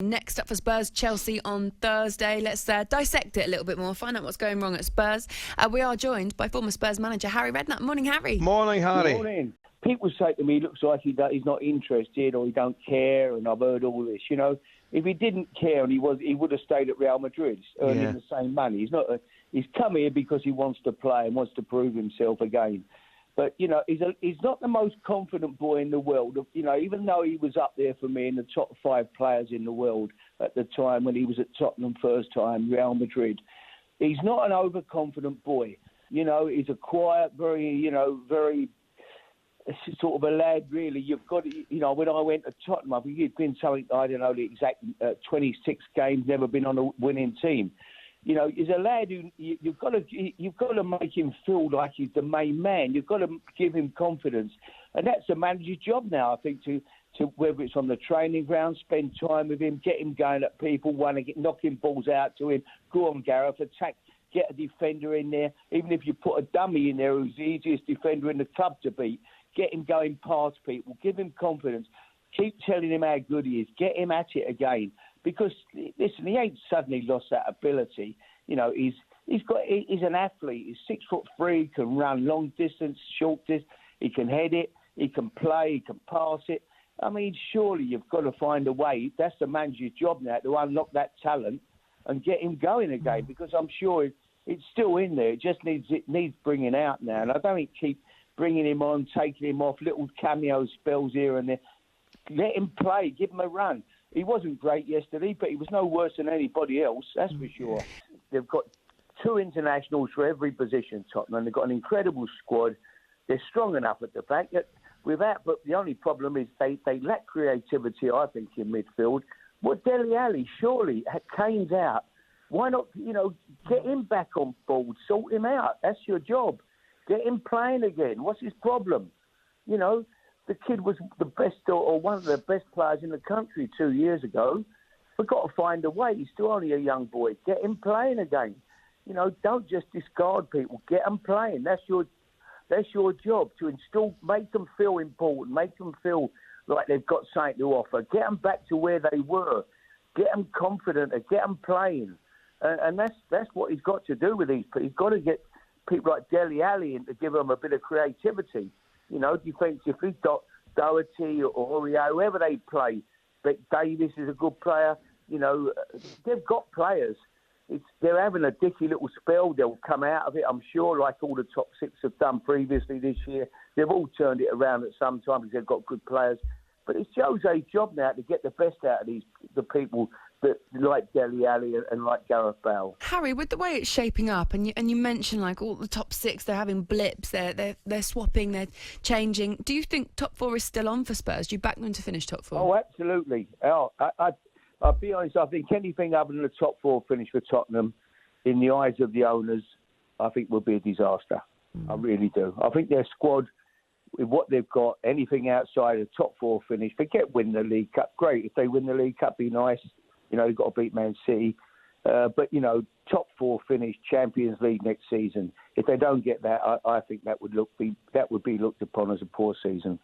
Next up for Spurs, Chelsea on Thursday. Let's dissect it a little bit more, find out what's going wrong at Spurs. We are joined by former Spurs manager Harry Redknapp. Morning, Harry. Morning, Harry. Morning. People say to me, it looks like he's not interested or he don't care, and I've heard all this. You know, if he didn't care and he would have stayed at Real Madrid earning the same money. He's come here because he wants to play and wants to prove himself again. But, you know, he's not the most confident boy in the world. You know, even though he was up there for me in the top 5 players in the world at the time when he was at Tottenham first time, Real Madrid, he's not an overconfident boy. You know, he's a quiet, very sort of a lad, really. You've got to, you know, when I went to Tottenham, I think he'd been something, I don't know the exact 26 games, never been on a winning team. You know, he's a lad who you've got to make him feel like he's the main man. You've got to give him confidence, and that's the manager's job now. I think to whether it's on the training ground, spend time with him, get him going at people, knocking balls out to him. Go on, Gareth, attack, get a defender in there. Even if you put a dummy in there who's the easiest defender in the club to beat, get him going past people, give him confidence, keep telling him how good he is, get him at it again. Because, listen, he ain't suddenly lost that ability. You know, he's an athlete. He's 6'3", he can run long distance, short distance. He can head it, he can play, he can pass it. I mean, surely you've got to find a way. That's the manager's job now, to unlock that talent and get him going again. Because I'm sure it's still in there. It just needs bringing out now. And I don't think keep bringing him on, taking him off, little cameo spells here and there. Let him play, give him a run. He wasn't great yesterday, but he was no worse than anybody else, that's for sure. They've got 2 internationals for every position, Tottenham. They've got an incredible squad. They're strong enough at the back. But the only problem is they lack creativity, I think, in midfield. Well, DELE ALLI, surely, Kane's out. Why not, you know, get him back on board, sort him out. That's your job. Get him playing again. What's his problem? You know, the kid was the best or one of the best players in the country 2 years ago. We've got to find a way. He's still only a young boy. Get him playing again. You know, don't just discard people. Get them playing. That's your job, to make them feel important, make them feel like they've got something to offer. Get them back to where they were. Get them confident and get them playing. And that's what he's got to do with these people. He's got to get people like DELE ALLI in to give them a bit of creativity. You know, defensively, Doherty or Oreo, whoever they play. But Davis is a good player. You know, they've got players. They're having a dicky little spell. They'll come out of it, I'm sure, like all the top 6 have done previously this year. They've all turned it around at some time because they've got good players. But it's Jose's job now to get the best out of the people that like DELE ALLI and like Gareth Bale. Harry, with the way it's shaping up, and you mentioned like all the top 6, they're having blips, they're swapping, they're changing. Do you think top 4 is still on for Spurs? Do you back them to finish top 4? Oh, absolutely. I'll be honest, I think anything other than the top 4 finish for Tottenham, in the eyes of the owners, I think will be a disaster. I really do. I think their squad, with what they've got, anything outside of the top 4 finish, forget win the League Cup. Great, if they win the League Cup, be nice. You know, they've got to beat Man City. But, you know, top 4 finish, Champions League next season. If they don't get that, I think that would be looked upon as a poor season.